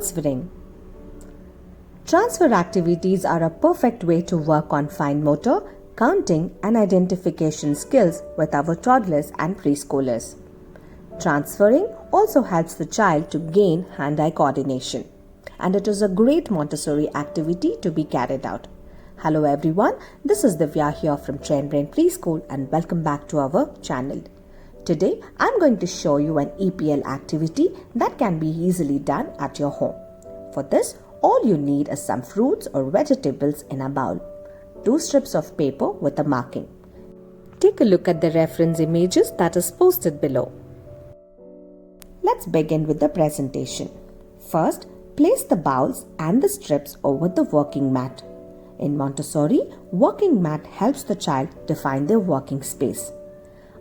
transferring. Transfer activities are a perfect way to work on fine motor, counting and identification skills with our toddlers and preschoolers. Transferring also helps the child to gain hand-eye coordination, and it is a great Montessori activity to be carried out. Hello everyone, this is Divya here from Train Brain Preschool and welcome back to our channel. Today I'm going to show you an EPL activity that can be easily done at your home. For this, all you need is some fruits or vegetables in a bowl, 2 strips of paper with a marking. Take a look at the reference images that is posted below. Let's begin with the presentation. First, place the bowls and the strips over the working mat. In Montessori, working mat helps the child define their working space.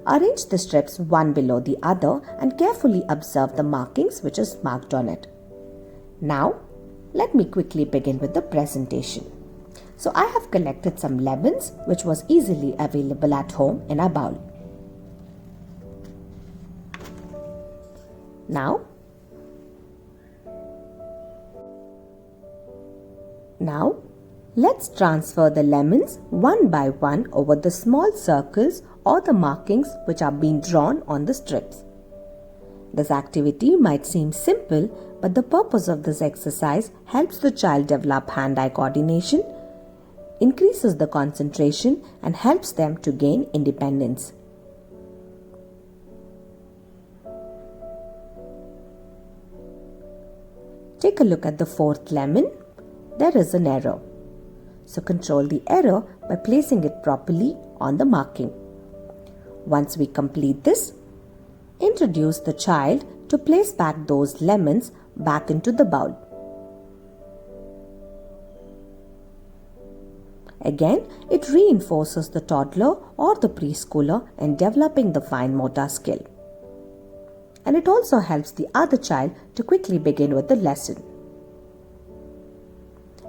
Arrange the strips one below the other and carefully observe the markings which is marked on it. Now, let me quickly begin with the presentation. So I have collected some lemons which was easily available at home in a bowl. Now, let's transfer the lemons one by one over the small circles or the markings which are being drawn on the strips. This activity might seem simple, but the purpose of this exercise helps the child develop hand-eye coordination, increases the concentration, and helps them to gain independence. Take a look at the 4th lemon. There is an error. So control the error by placing it properly on the marking. Once we complete this, introduce the child to place back those lemons back into the bowl. Again, it reinforces the toddler or the preschooler in developing the fine motor skill. And it also helps the other child to quickly begin with the lesson.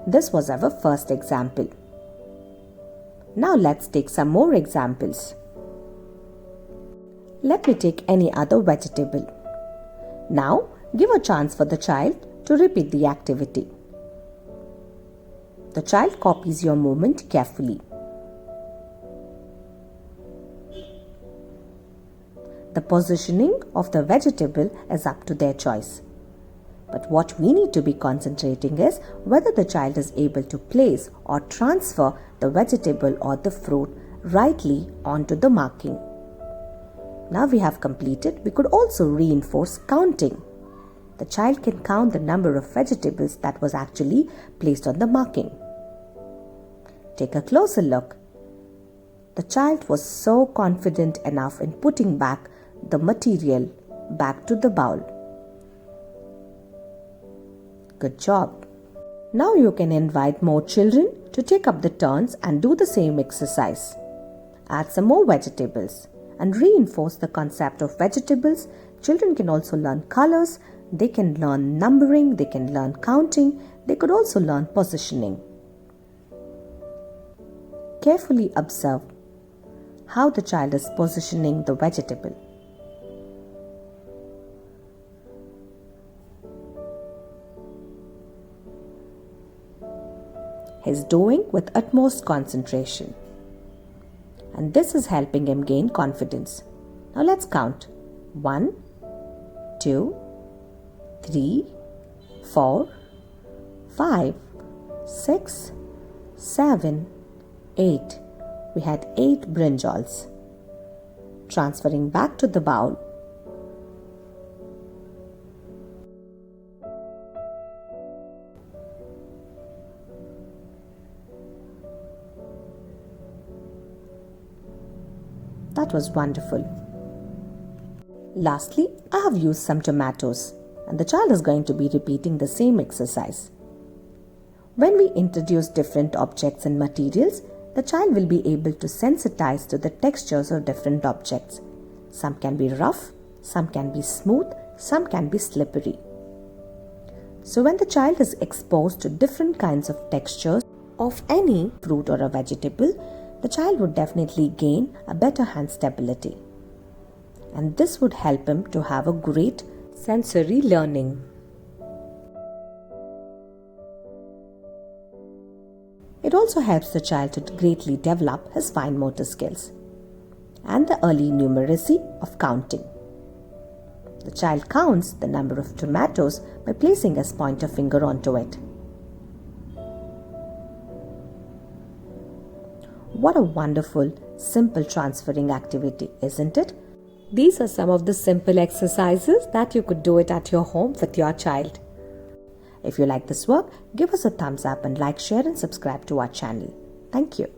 This was our first example. Now let's take some more examples. Let me take any other vegetable. Now, give a chance for the child to repeat the activity. The child copies your movement carefully. The positioning of the vegetable is up to their choice. But what we need to be concentrating is whether the child is able to place or transfer the vegetable or the fruit rightly onto the marking. Now we have completed, we could also reinforce counting. The child can count the number of vegetables that was actually placed on the marking. Take a closer look. The child was so confident enough in putting back the material back to the bowl. Good job. Now you can invite more children to take up the turns and do the same exercise. Add some more vegetables and reinforce the concept of vegetables. Children can also learn colors, they can learn numbering, they can learn counting, they could also learn positioning. Carefully observe how the child is positioning the vegetable. He's doing with utmost concentration. And this is helping him gain confidence. Now let's count. 1, 2, 3, 4, 5, 6, 7, 8. We had 8 brinjals. Transferring back to the bowl. That was wonderful. Lastly, I have used some tomatoes and the child is going to be repeating the same exercise. When we introduce different objects and materials, the child will be able to sensitize to the textures of different objects. Some can be rough, some can be smooth, some can be slippery. So when the child is exposed to different kinds of textures of any fruit or a vegetable, the child would definitely gain a better hand stability. And this would help him to have a great sensory learning. It also helps the child to greatly develop his fine motor skills and the early numeracy of counting. The child counts the number of tomatoes by placing his pointer finger onto it. What a wonderful, simple transferring activity, isn't it? These are some of the simple exercises that you could do it at your home with your child. If you like this work, give us a thumbs up and like, share and subscribe to our channel. Thank you.